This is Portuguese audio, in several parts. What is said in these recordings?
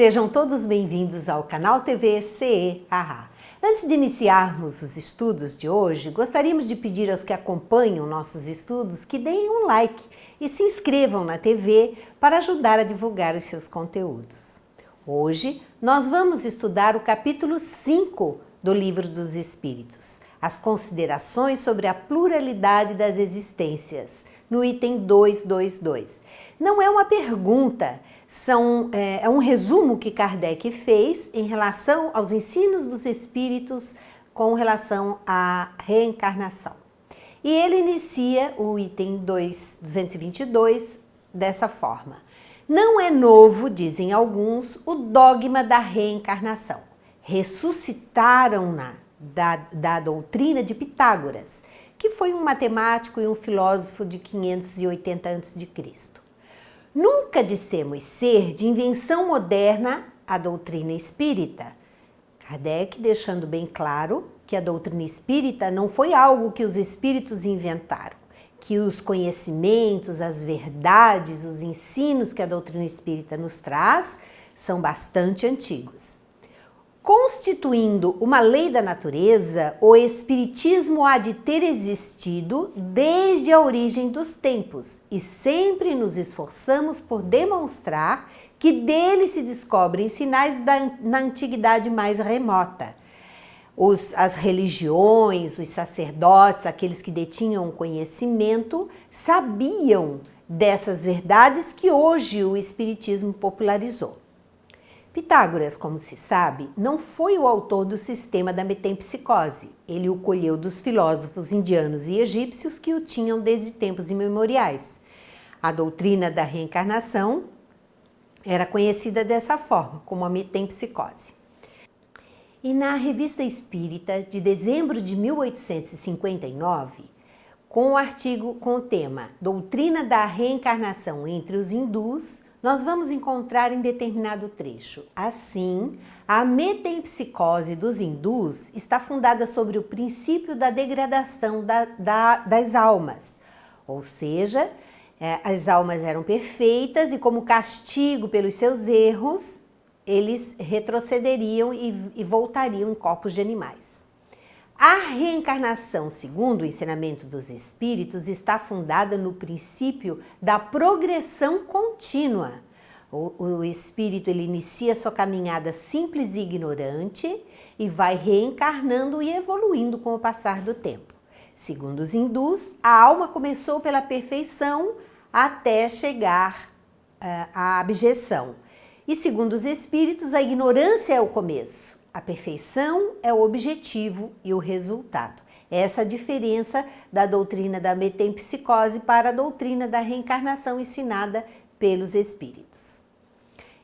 Sejam todos bem-vindos ao canal TV CE Haha. Antes de iniciarmos os estudos de hoje, gostaríamos de pedir aos que acompanham nossos estudos que deem um like e se inscrevam na TV para ajudar a divulgar os seus conteúdos. Hoje nós vamos estudar o capítulo 5 do Livro dos Espíritos, as considerações sobre a pluralidade das existências, no item 222. Não é uma pergunta, é um resumo que Kardec fez em relação aos ensinos dos espíritos com relação à reencarnação. E ele inicia o item 222 dessa forma. Não é novo, dizem alguns, o dogma da reencarnação. Ressuscitaram-na da doutrina de Pitágoras, que foi um matemático e um filósofo de 580 a.C. Nunca dissemos ser de invenção moderna a doutrina espírita. Kardec deixando bem claro que a doutrina espírita não foi algo que os espíritos inventaram, que os conhecimentos, as verdades, os ensinos que a doutrina espírita nos traz são bastante antigos. Constituindo uma lei da natureza, o Espiritismo há de ter existido desde a origem dos tempos e sempre nos esforçamos por demonstrar que dele se descobrem sinais na antiguidade mais remota. As religiões, os sacerdotes, aqueles que detinham conhecimento, sabiam dessas verdades que hoje o Espiritismo popularizou. Pitágoras, como se sabe, não foi o autor do sistema da metempsicose. Ele o colheu dos filósofos indianos e egípcios que o tinham desde tempos imemoriais. A doutrina da reencarnação era conhecida dessa forma, como a metempsicose. E na Revista Espírita, de dezembro de 1859, com o artigo com o tema Doutrina da Reencarnação entre os Hindus, nós vamos encontrar em determinado trecho. Assim, a metempsicose dos hindus está fundada sobre o princípio da degradação das almas. Ou seja, as almas eram perfeitas e como castigo pelos seus erros, eles retrocederiam e voltariam em corpos de animais. A reencarnação, segundo o ensinamento dos espíritos, está fundada no princípio da progressão contínua. O espírito ele inicia sua caminhada simples e ignorante e vai reencarnando e evoluindo com o passar do tempo. Segundo os hindus, a alma começou pela perfeição até chegar à abjeção. E segundo os espíritos, a ignorância é o começo. A perfeição é o objetivo e o resultado. Essa é a diferença da doutrina da metempsicose para a doutrina da reencarnação ensinada pelos espíritos.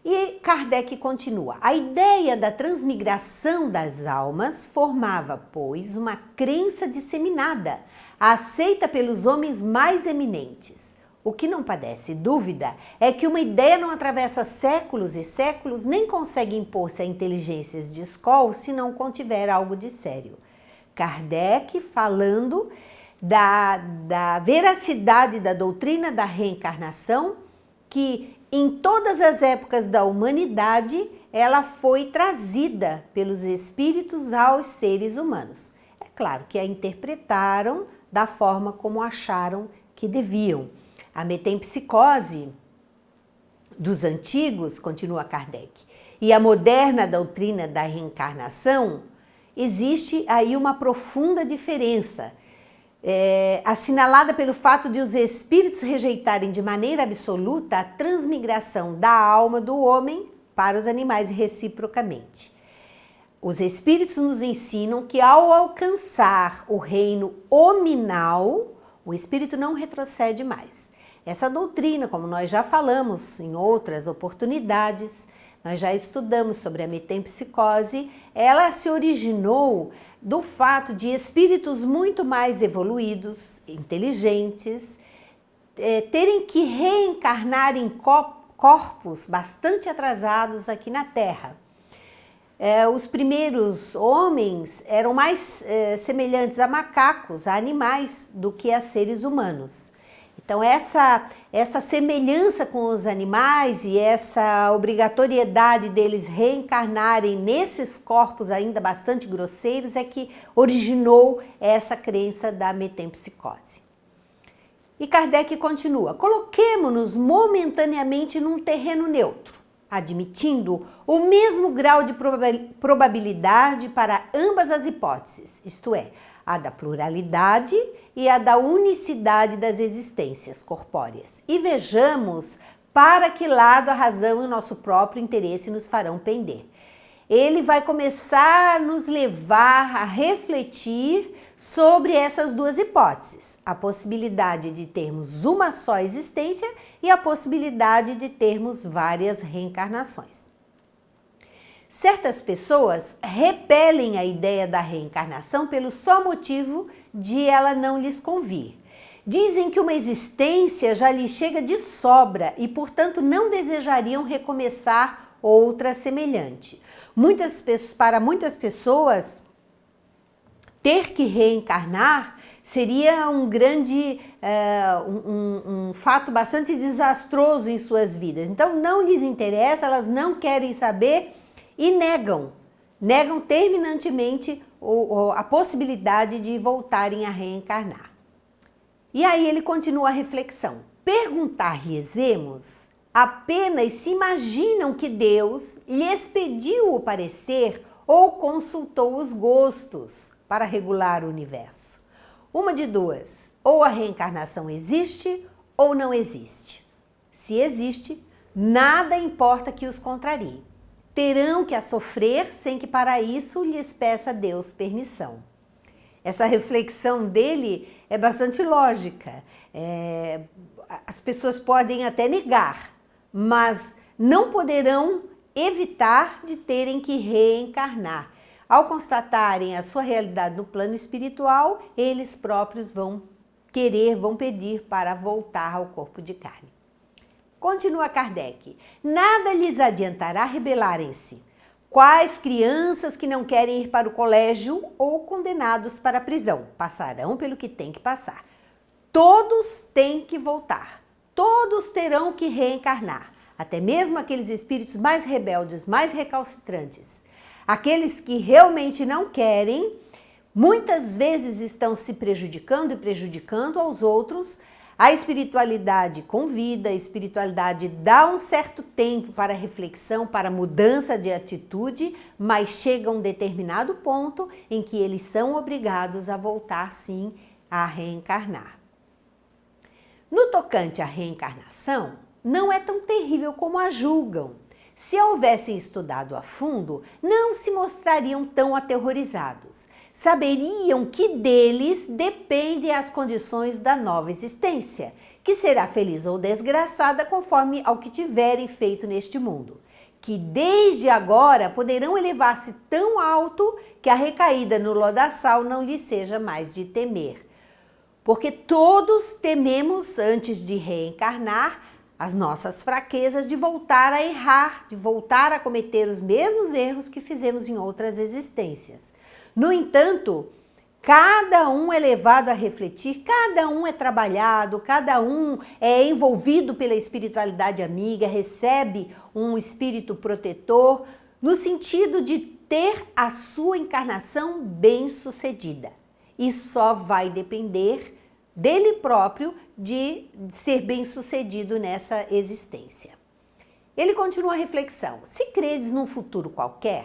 E Kardec continua. A ideia da transmigração das almas formava, pois, uma crença disseminada, aceita pelos homens mais eminentes. O que não padece dúvida é que uma ideia não atravessa séculos e séculos nem consegue impor-se a inteligências de escola se não contiver algo de sério. Kardec falando da veracidade da doutrina da reencarnação, que em todas as épocas da humanidade ela foi trazida pelos espíritos aos seres humanos. É claro que a interpretaram da forma como acharam que deviam. A metempsicose dos antigos, continua Kardec, e a moderna doutrina da reencarnação, existe aí uma profunda diferença, assinalada pelo fato de os espíritos rejeitarem de maneira absoluta a transmigração da alma do homem para os animais e reciprocamente. Os espíritos nos ensinam que ao alcançar o reino hominal, o espírito não retrocede mais. Essa doutrina, como nós já falamos em outras oportunidades, nós já estudamos sobre a metempsicose, ela se originou do fato de espíritos muito mais evoluídos, inteligentes, terem que reencarnar em corpos bastante atrasados aqui na Terra. Os primeiros homens eram mais semelhantes a macacos, a animais, do que a seres humanos. Então essa semelhança com os animais e essa obrigatoriedade deles reencarnarem nesses corpos ainda bastante grosseiros é que originou essa crença da metempsicose. E Kardec continua: coloquemo-nos momentaneamente num terreno neutro, admitindo o mesmo grau de probabilidade para ambas as hipóteses, isto é, a da pluralidade e a da unicidade das existências corpóreas. E vejamos para que lado a razão e o nosso próprio interesse nos farão pender. Ele vai começar a nos levar a refletir sobre essas duas hipóteses, a possibilidade de termos uma só existência e a possibilidade de termos várias reencarnações. Certas pessoas repelem a ideia da reencarnação pelo só motivo de ela não lhes convir. Dizem que uma existência já lhes chega de sobra e, portanto, não desejariam recomeçar outra semelhante. Para muitas pessoas, ter que reencarnar seria um grande, um fato bastante desastroso em suas vidas. Então, não lhes interessa, elas não querem saber e negam terminantemente a possibilidade de voltarem a reencarnar. E aí ele continua a reflexão. Perguntar-lhes-emos apenas se imaginam que Deus lhes pediu o parecer ou consultou os gostos para regular o universo. Uma de duas, ou a reencarnação existe ou não existe. Se existe, nada importa que os contrarie. Terão que a sofrer sem que para isso lhes peça Deus permissão. Essa reflexão dele é bastante lógica. As pessoas podem até negar, mas não poderão evitar de terem que reencarnar. Ao constatarem a sua realidade no plano espiritual, eles próprios vão pedir para voltar ao corpo de carne. Continua Kardec: nada lhes adiantará rebelarem-se. Quais crianças que não querem ir para o colégio ou condenados para a prisão passarão pelo que têm que passar. Todos têm que voltar. Todos terão que reencarnar. Até mesmo aqueles espíritos mais rebeldes, mais recalcitrantes. Aqueles que realmente não querem, muitas vezes estão se prejudicando e prejudicando aos outros. A espiritualidade convida, a espiritualidade dá um certo tempo para reflexão, para mudança de atitude, mas chega a um determinado ponto em que eles são obrigados a voltar, sim, a reencarnar. No tocante à reencarnação, não é tão terrível como a julgam. Se a houvessem estudado a fundo, não se mostrariam tão aterrorizados. Saberiam que deles dependem as condições da nova existência, que será feliz ou desgraçada conforme ao que tiverem feito neste mundo. Que desde agora poderão elevar-se tão alto que a recaída no lodaçal não lhes seja mais de temer. Porque todos tememos, antes de reencarnar, as nossas fraquezas de voltar a errar, de voltar a cometer os mesmos erros que fizemos em outras existências. No entanto, cada um é levado a refletir, cada um é trabalhado, cada um é envolvido pela espiritualidade amiga, recebe um espírito protetor, no sentido de ter a sua encarnação bem-sucedida. E só vai depender dele próprio de ser bem-sucedido nessa existência. Ele continua a reflexão: se credes num futuro qualquer,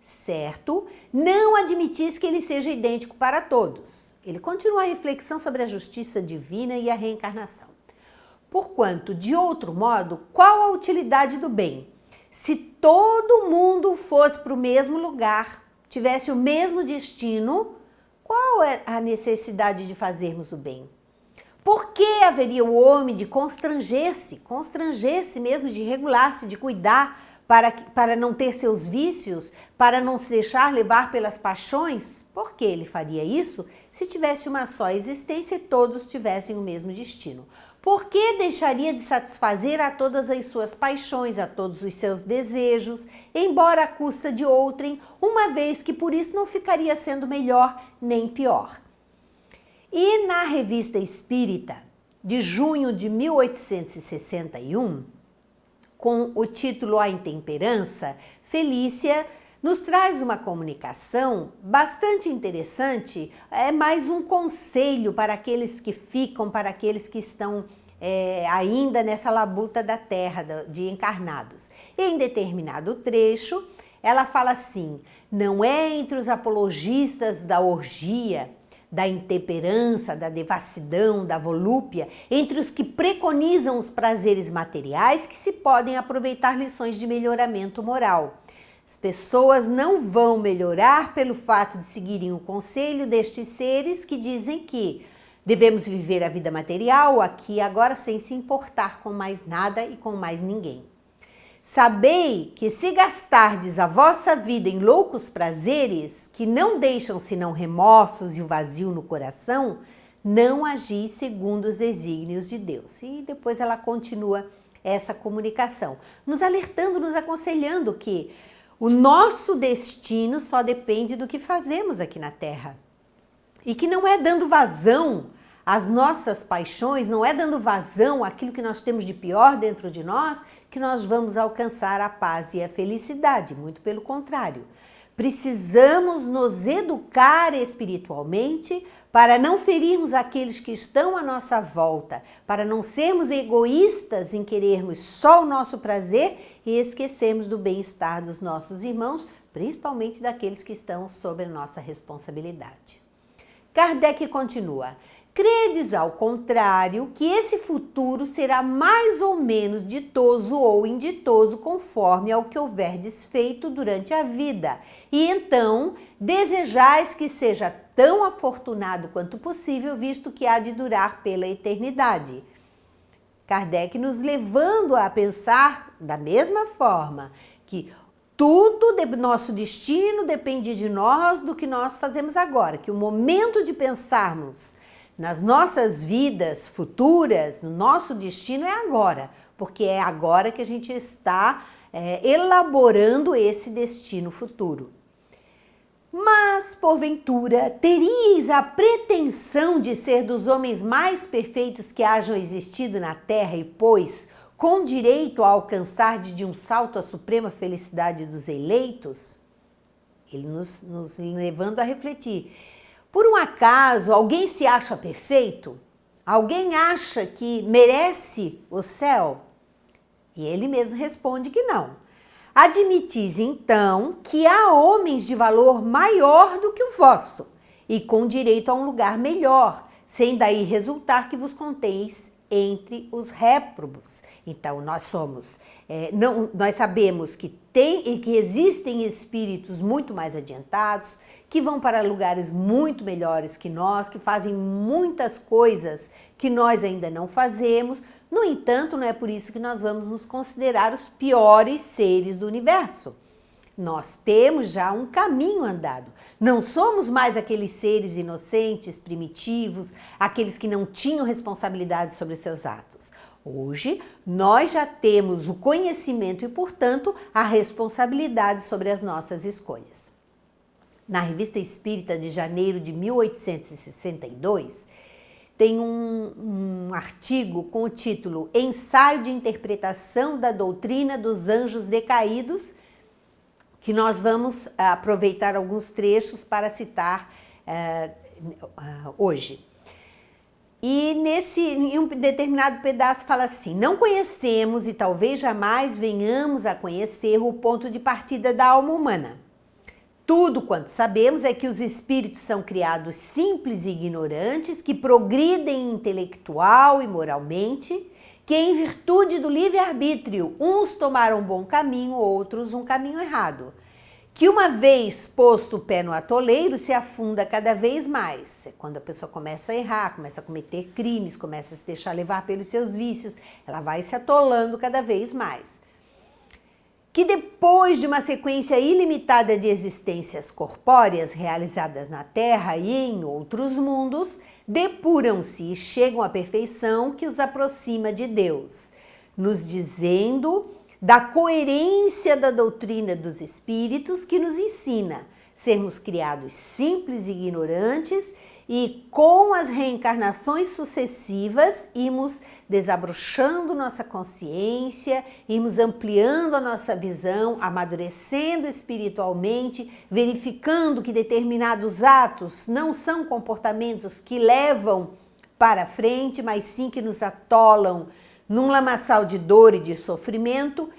certo, não admitis que ele seja idêntico para todos. Ele continua a reflexão sobre a justiça divina e a reencarnação. Porquanto, de outro modo, qual a utilidade do bem? Se todo mundo fosse para o mesmo lugar, tivesse o mesmo destino, qual é a necessidade de fazermos o bem? Por que haveria o homem de constranger-se mesmo, de regular-se, de cuidar para não ter seus vícios, para não se deixar levar pelas paixões? Por que ele faria isso se tivesse uma só existência e todos tivessem o mesmo destino? Por que deixaria de satisfazer a todas as suas paixões, a todos os seus desejos, embora à custa de outrem, uma vez que por isso não ficaria sendo melhor nem pior? E na Revista Espírita, de junho de 1861, com o título A Intemperança, Felícia nos traz uma comunicação bastante interessante, é mais um conselho para aqueles que ficam, para aqueles que estão ainda nessa labuta da terra de encarnados. Em determinado trecho, ela fala assim: não é entre os apologistas da orgia, da intemperança, da devassidão, da volúpia, entre os que preconizam os prazeres materiais, que se podem aproveitar lições de melhoramento moral. As pessoas não vão melhorar pelo fato de seguirem o conselho destes seres que dizem que devemos viver a vida material aqui e agora sem se importar com mais nada e com mais ninguém. Sabei que se gastardes a vossa vida em loucos prazeres, que não deixam senão remorsos e o vazio no coração, não agis segundo os desígnios de Deus. E depois ela continua essa comunicação, nos alertando, nos aconselhando que o nosso destino só depende do que fazemos aqui na Terra. E que não é dando vazão às nossas paixões, não é dando vazão àquilo que nós temos de pior dentro de nós, que nós vamos alcançar a paz e a felicidade. Muito pelo contrário. Precisamos nos educar espiritualmente para não ferirmos aqueles que estão à nossa volta, para não sermos egoístas em querermos só o nosso prazer e esquecermos do bem-estar dos nossos irmãos, principalmente daqueles que estão sob a nossa responsabilidade. Kardec continua: credes, ao contrário, que esse futuro será mais ou menos ditoso ou inditoso conforme ao que houverdes feito durante a vida, e então desejais que seja tão afortunado quanto possível, visto que há de durar pela eternidade. Kardec nos levando a pensar da mesma forma que tudo do nosso destino depende de nós, do que nós fazemos agora, que o momento de pensarmos nas nossas vidas futuras, no nosso destino é agora, porque é agora que a gente está elaborando esse destino futuro. Mas, porventura, teríeis a pretensão de ser dos homens mais perfeitos que hajam existido na terra e, pois, com direito a alcançar de um salto a suprema felicidade dos eleitos? Ele nos levando a refletir. Por um acaso, alguém se acha perfeito? Alguém acha que merece o céu? E ele mesmo responde que não. Admitis, então, que há homens de valor maior do que o vosso, e com direito a um lugar melhor, sem daí resultar que vos conteis entre os réprobos. Então, nós sabemos que existem espíritos muito mais adiantados, que vão para lugares muito melhores que nós, que fazem muitas coisas que nós ainda não fazemos. No entanto, não é por isso que nós vamos nos considerar os piores seres do universo. Nós temos já um caminho andado. Não somos mais aqueles seres inocentes, primitivos, aqueles que não tinham responsabilidade sobre seus atos. Hoje, nós já temos o conhecimento e, portanto, a responsabilidade sobre as nossas escolhas. Na Revista Espírita de janeiro de 1862, tem um artigo com o título Ensaio de Interpretação da Doutrina dos Anjos Decaídos, que nós vamos aproveitar alguns trechos para citar hoje. E em um determinado pedaço fala assim: não conhecemos e talvez jamais venhamos a conhecer o ponto de partida da alma humana. Tudo quanto sabemos é que os espíritos são criados simples e ignorantes, que progridem intelectual e moralmente, que em virtude do livre-arbítrio, uns tomaram um bom caminho, outros um caminho errado. Que uma vez posto o pé no atoleiro, se afunda cada vez mais. É quando a pessoa começa a errar, começa a cometer crimes, começa a se deixar levar pelos seus vícios, ela vai se atolando cada vez mais. Que depois de uma sequência ilimitada de existências corpóreas realizadas na Terra e em outros mundos, depuram-se e chegam à perfeição que os aproxima de Deus, nos dizendo da coerência da doutrina dos espíritos que nos ensina, sermos criados simples e ignorantes e com as reencarnações sucessivas irmos desabrochando nossa consciência, irmos ampliando a nossa visão, amadurecendo espiritualmente, verificando que determinados atos não são comportamentos que levam para frente, mas sim que nos atolam num lamaçal de dor e de sofrimento.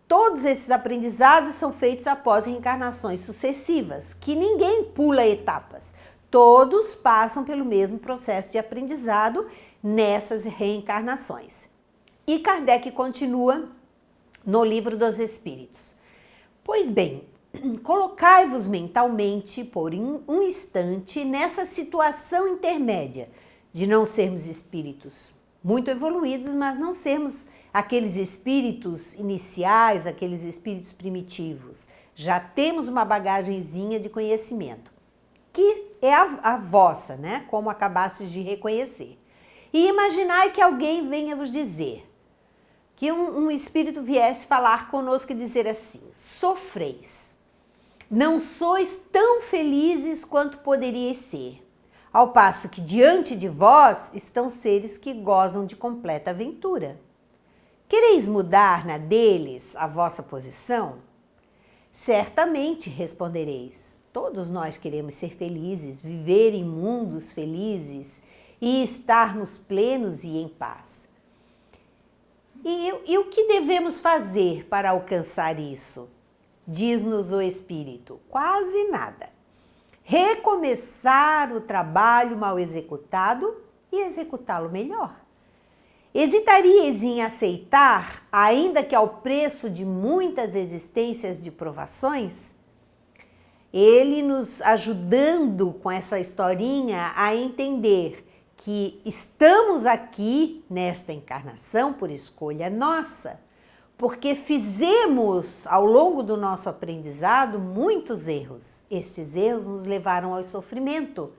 Todos esses aprendizados são feitos após reencarnações sucessivas, que ninguém pula etapas. Todos passam pelo mesmo processo de aprendizado nessas reencarnações. E Kardec continua no Livro dos Espíritos. Pois bem, colocai-vos mentalmente por um instante nessa situação intermédia de não sermos espíritos muito evoluídos, mas não sermos aqueles espíritos iniciais, aqueles espíritos primitivos. Já temos uma bagagenzinha de conhecimento, que é a vossa, né? Como acabastes de reconhecer. E imaginai que alguém venha vos dizer, que um espírito viesse falar conosco e dizer assim: sofreis, não sois tão felizes quanto poderíeis ser, ao passo que diante de vós estão seres que gozam de completa aventura. Quereis mudar na deles a vossa posição? Certamente respondereis: todos nós queremos ser felizes, viver em mundos felizes e estarmos plenos e em paz. E o que devemos fazer para alcançar isso? Diz-nos o Espírito: quase nada. Recomeçar o trabalho mal executado e executá-lo melhor. Hesitaríeis em aceitar, ainda que ao preço de muitas existências de provações? Ele nos ajudando com essa historinha a entender que estamos aqui nesta encarnação por escolha nossa, porque fizemos ao longo do nosso aprendizado muitos erros. Estes erros nos levaram ao sofrimento.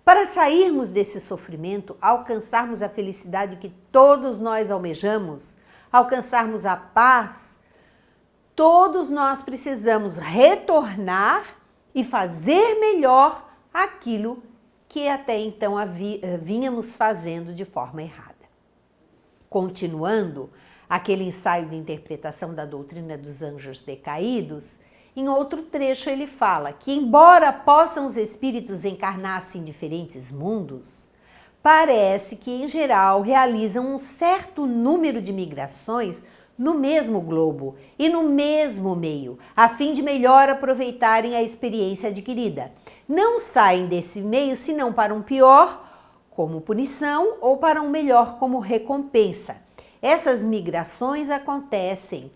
Para sairmos desse sofrimento, alcançarmos a felicidade que todos nós almejamos, alcançarmos a paz, todos nós precisamos retornar e fazer melhor aquilo que até então vínhamos fazendo de forma errada. Continuando aquele ensaio de interpretação da doutrina dos anjos decaídos, em outro trecho ele fala que, embora possam os espíritos encarnar-se em diferentes mundos, parece que, em geral, realizam um certo número de migrações no mesmo globo e no mesmo meio, a fim de melhor aproveitarem a experiência adquirida. Não saem desse meio senão para um pior, como punição, ou para um melhor, como recompensa. Essas migrações acontecem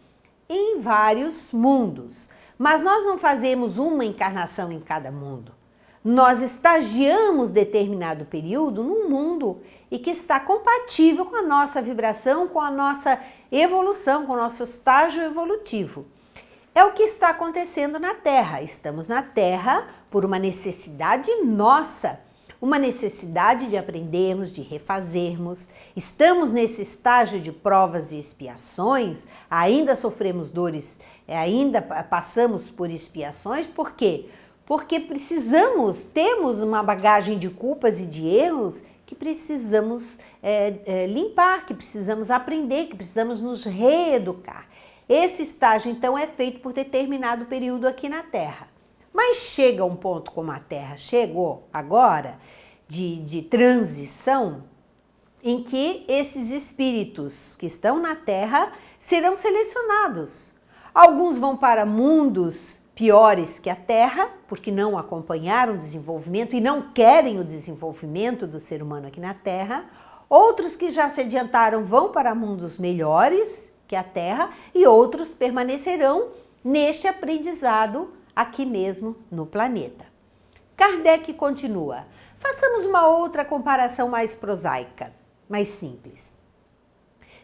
em vários mundos, mas nós não fazemos uma encarnação em cada mundo. Nós estagiamos determinado período num mundo e que está compatível com a nossa vibração, com a nossa evolução, com o nosso estágio evolutivo. É o que está acontecendo na Terra. Estamos na Terra por uma necessidade nossa, uma necessidade de aprendermos, de refazermos. Estamos nesse estágio de provas e expiações, ainda sofremos dores, ainda passamos por expiações. Por quê? Porque temos uma bagagem de culpas e de erros que precisamos limpar, que precisamos aprender, que precisamos nos reeducar. Esse estágio, então, é feito por determinado período aqui na Terra. Mas chega um ponto, como a Terra chegou agora, de transição, em que esses espíritos que estão na Terra serão selecionados. Alguns vão para mundos piores que a Terra, porque não acompanharam o desenvolvimento e não querem o desenvolvimento do ser humano aqui na Terra. Outros que já se adiantaram vão para mundos melhores que a Terra e outros permanecerão neste aprendizado aqui mesmo no planeta. Kardec continua: façamos uma outra comparação mais prosaica, mais simples.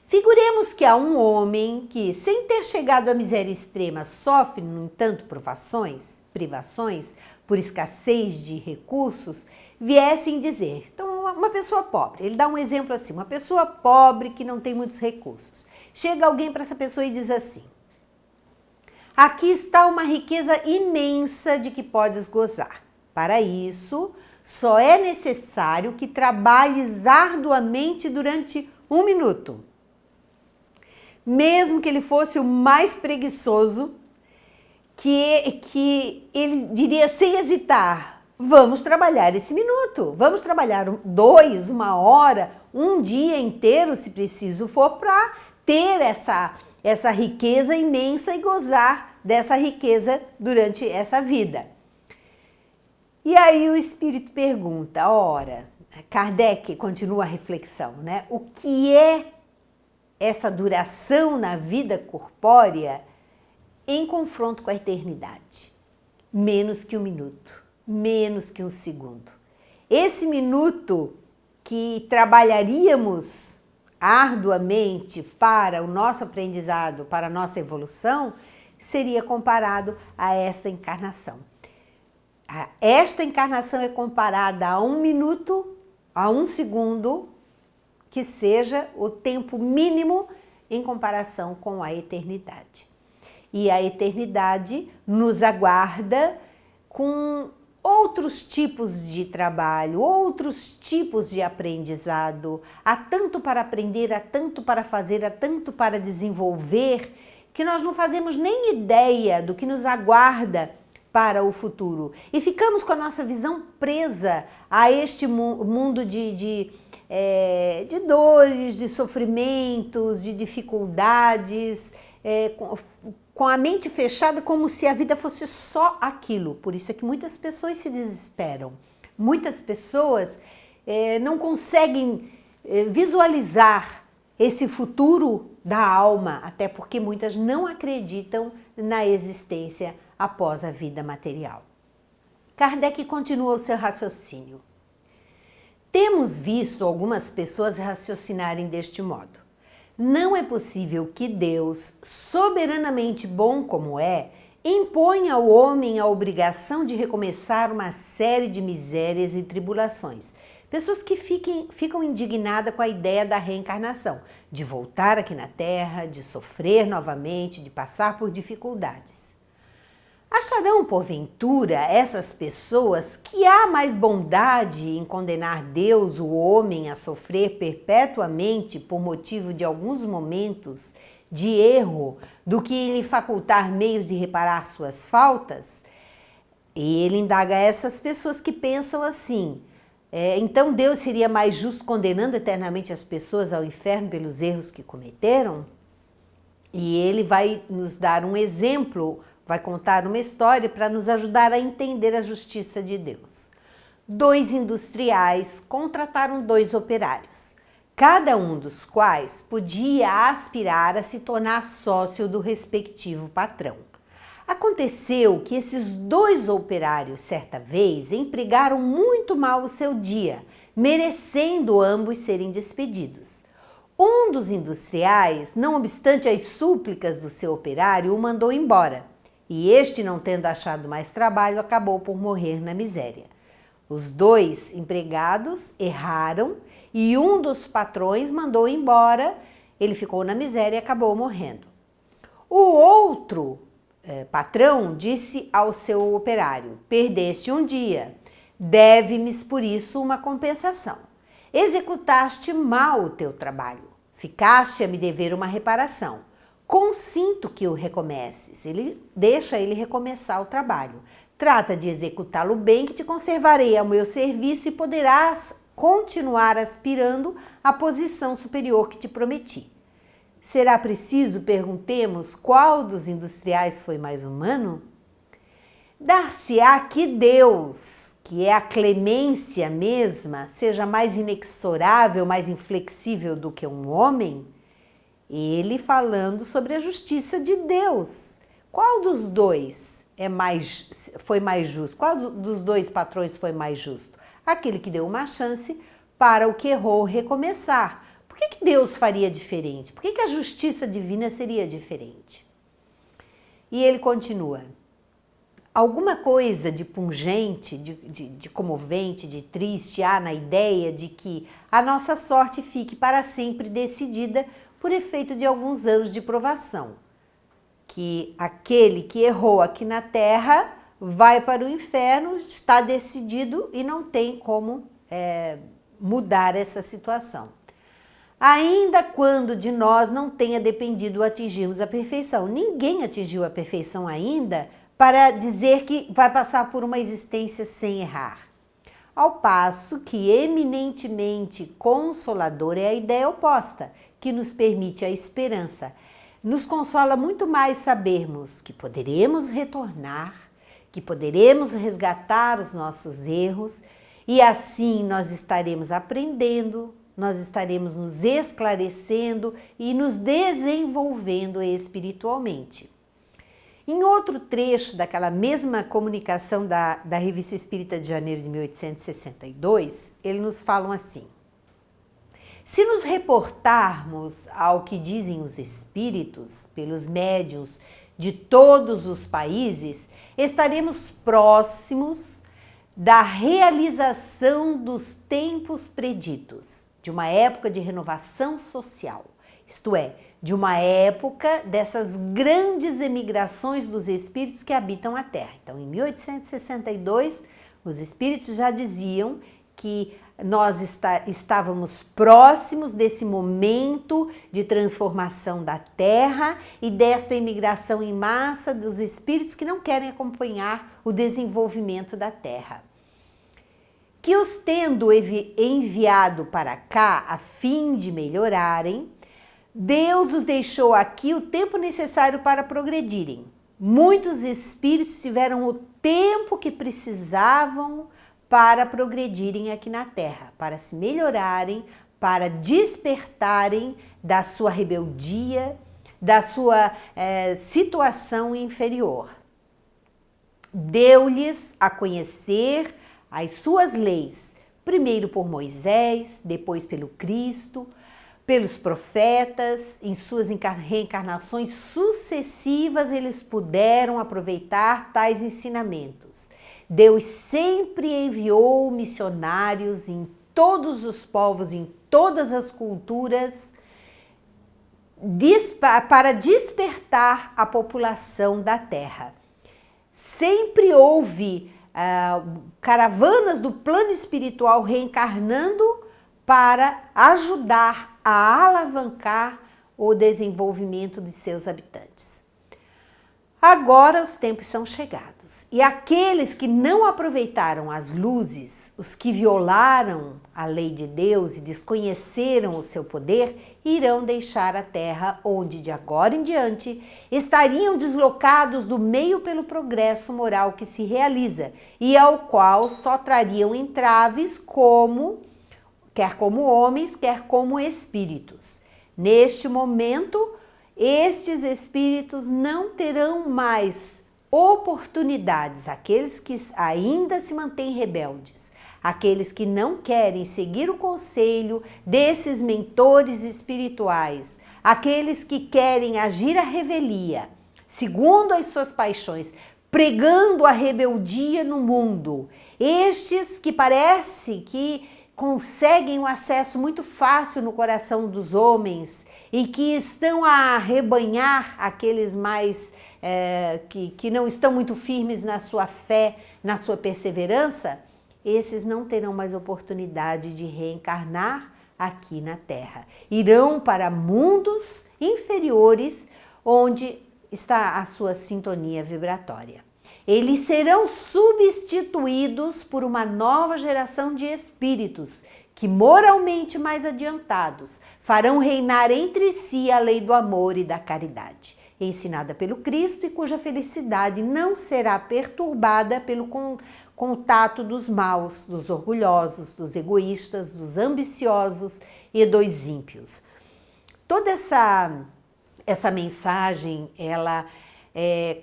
Figuremos que há um homem que, sem ter chegado à miséria extrema, sofre, no entanto, privações, por escassez de recursos, viessem dizer, então, uma pessoa pobre, ele dá um exemplo assim, uma pessoa pobre que não tem muitos recursos. Chega alguém para essa pessoa e diz assim: Aqui está uma riqueza imensa de que podes gozar. Para isso, só é necessário que trabalhes arduamente durante 1 minuto. Mesmo que ele fosse o mais preguiçoso, que ele diria sem hesitar, vamos trabalhar esse minuto, vamos trabalhar 2, 1 hora, um dia inteiro, se preciso for, para ter essa riqueza imensa e gozar dessa riqueza durante essa vida. E aí o Espírito pergunta, ora, Kardec continua a reflexão, né? O que é essa duração na vida corpórea em confronto com a eternidade? Menos que 1 minuto, menos que 1 segundo. Esse minuto que trabalharíamos arduamente para o nosso aprendizado, para a nossa evolução, seria comparado a esta encarnação. Esta encarnação é comparada a 1 minuto, a 1 segundo, que seja o tempo mínimo em comparação com a eternidade. E a eternidade nos aguarda com outros tipos de trabalho, outros tipos de aprendizado. Há tanto para aprender, há tanto para fazer, há tanto para desenvolver, que nós não fazemos nem ideia do que nos aguarda para o futuro. E ficamos com a nossa visão presa a este mundo de dores, de sofrimentos, de dificuldades, com a mente fechada, como se a vida fosse só aquilo. Por isso é que muitas pessoas se desesperam. Muitas pessoas não conseguem visualizar esse futuro da alma, até porque muitas não acreditam na existência após a vida material. Kardec continua o seu raciocínio. Temos visto algumas pessoas raciocinarem deste modo. Não é possível que Deus, soberanamente bom como é, imponha ao homem a obrigação de recomeçar uma série de misérias e tribulações. Pessoas que ficam indignadas com a ideia da reencarnação, de voltar aqui na Terra, de sofrer novamente, de passar por dificuldades. Acharão, porventura, essas pessoas que há mais bondade em condenar Deus, o homem, a sofrer perpetuamente por motivo de alguns momentos de erro, do que em lhe facultar meios de reparar suas faltas? E ele indaga essas pessoas que pensam assim, então Deus seria mais justo condenando eternamente as pessoas ao inferno pelos erros que cometeram? E ele vai nos dar um exemplo, vai contar uma história para nos ajudar a entender a justiça de Deus. 2 industriais contrataram 2 operários, cada um dos quais podia aspirar a se tornar sócio do respectivo patrão. Aconteceu que esses 2 operários, certa vez, empregaram muito mal o seu dia, merecendo ambos serem despedidos. Um dos industriais, não obstante as súplicas do seu operário, o mandou embora. E este, não tendo achado mais trabalho, acabou por morrer na miséria. Os 2 empregados erraram e um dos patrões mandou embora, ele ficou na miséria e acabou morrendo. O outro patrão disse ao seu operário, perdeste um dia, deve-me por isso uma compensação. Executaste mal o teu trabalho, ficaste a me dever uma reparação. Consinto que o recomeces. Ele deixa ele recomeçar o trabalho. Trata de executá-lo bem, que te conservarei ao meu serviço e poderás continuar aspirando à posição superior que te prometi. Será preciso, perguntemos, qual dos industriais foi mais humano? Dar-se-á que Deus, que é a clemência mesma, seja mais inexorável, mais inflexível do que um homem? Ele falando sobre a justiça de Deus. Qual dos 2 foi mais justo? Qual dos 2 patrões foi mais justo? Aquele que deu uma chance para o que errou recomeçar. Por que Deus faria diferente? Por que a justiça divina seria diferente? E ele continua. Alguma coisa de pungente, de comovente, de triste há na ideia de que a nossa sorte fique para sempre decidida por efeito de alguns anos de provação, que aquele que errou aqui na terra vai para o inferno, está decidido e não tem como mudar essa situação. Ainda quando de nós não tenha dependido atingirmos a perfeição. Ninguém atingiu a perfeição ainda para dizer que vai passar por uma existência sem errar. Ao passo que eminentemente consoladora é a ideia oposta, que nos permite a esperança. Nos consola muito mais sabermos que poderemos retornar, que poderemos resgatar os nossos erros e assim nós estaremos aprendendo, nós estaremos nos esclarecendo e nos desenvolvendo espiritualmente. Em outro trecho daquela mesma comunicação da Revista Espírita de janeiro de 1862, eles nos falam assim: se nos reportarmos ao que dizem os espíritos pelos médiuns de todos os países, estaremos próximos da realização dos tempos preditos, de uma época de renovação social, isto é, de uma época dessas grandes emigrações dos espíritos que habitam a Terra. Então, em 1862, os espíritos já diziam que nós estávamos próximos desse momento de transformação da Terra e desta imigração em massa dos espíritos que não querem acompanhar o desenvolvimento da Terra. Que os tendo enviado para cá a fim de melhorarem, Deus os deixou aqui o tempo necessário para progredirem. Muitos espíritos tiveram o tempo que precisavam para progredirem aqui na Terra, para se melhorarem, para despertarem da sua rebeldia, da sua situação inferior. Deu-lhes a conhecer as suas leis, primeiro por Moisés, depois pelo Cristo, pelos profetas. Em suas reencarnações sucessivas eles puderam aproveitar tais ensinamentos. Deus sempre enviou missionários em todos os povos, em todas as culturas, para despertar a população da Terra. Sempre houve caravanas do plano espiritual reencarnando para ajudar a alavancar o desenvolvimento de seus habitantes. Agora os tempos são chegados e aqueles que não aproveitaram as luzes, os que violaram a lei de Deus e desconheceram o seu poder, irão deixar a terra onde de agora em diante estariam deslocados do meio pelo progresso moral que se realiza e ao qual só trariam entraves quer como homens, quer como espíritos. Neste momento, estes espíritos não terão mais oportunidades, aqueles que ainda se mantêm rebeldes, aqueles que não querem seguir o conselho desses mentores espirituais, aqueles que querem agir à revelia, segundo as suas paixões, pregando a rebeldia no mundo. Estes que parece que conseguem um acesso muito fácil no coração dos homens e que estão a arrebanhar aqueles mais que não estão muito firmes na sua fé, na sua perseverança, esses não terão mais oportunidade de reencarnar aqui na Terra. Irão para mundos inferiores onde está a sua sintonia vibratória. Eles serão substituídos por uma nova geração de espíritos que, moralmente mais adiantados, farão reinar entre si a lei do amor e da caridade, ensinada pelo Cristo e cuja felicidade não será perturbada pelo contato dos maus, dos orgulhosos, dos egoístas, dos ambiciosos e dos ímpios. Toda essa mensagem, ela é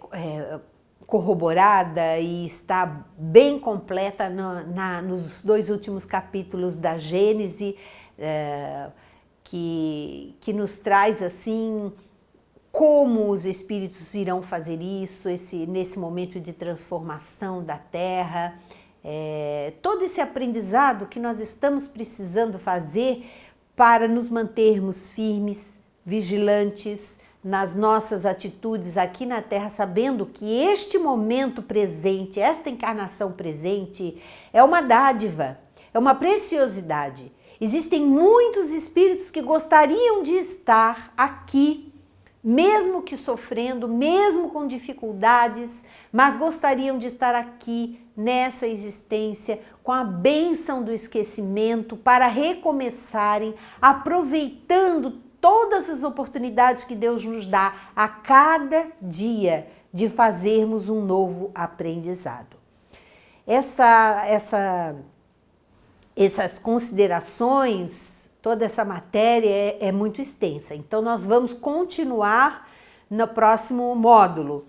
corroborada e está bem completa nos dois últimos capítulos da Gênese, que nos traz assim como os espíritos irão fazer isso, nesse momento de transformação da Terra, todo esse aprendizado que nós estamos precisando fazer para nos mantermos firmes, vigilantes, nas nossas atitudes aqui na Terra, sabendo que este momento presente, esta encarnação presente, é uma dádiva, é uma preciosidade. Existem muitos espíritos que gostariam de estar aqui, mesmo que sofrendo, mesmo com dificuldades, mas gostariam de estar aqui nessa existência com a bênção do esquecimento para recomeçarem, aproveitando todas as oportunidades que Deus nos dá a cada dia de fazermos um novo aprendizado. Essas considerações, toda essa matéria é muito extensa, então nós vamos continuar no próximo módulo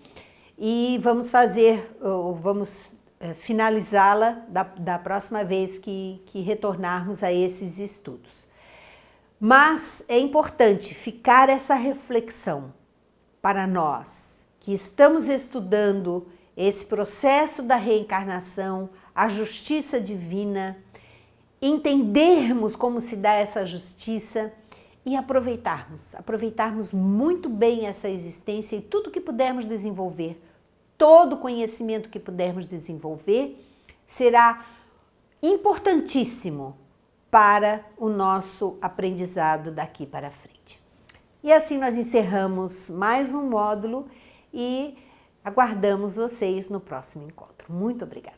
e vamos finalizá-la da próxima vez que retornarmos a esses estudos. Mas é importante ficar essa reflexão para nós que estamos estudando esse processo da reencarnação, a justiça divina, entendermos como se dá essa justiça e aproveitarmos muito bem essa existência e tudo que pudermos desenvolver, todo conhecimento que pudermos desenvolver será importantíssimo para o nosso aprendizado daqui para frente. E assim nós encerramos mais um módulo e aguardamos vocês no próximo encontro. Muito obrigada!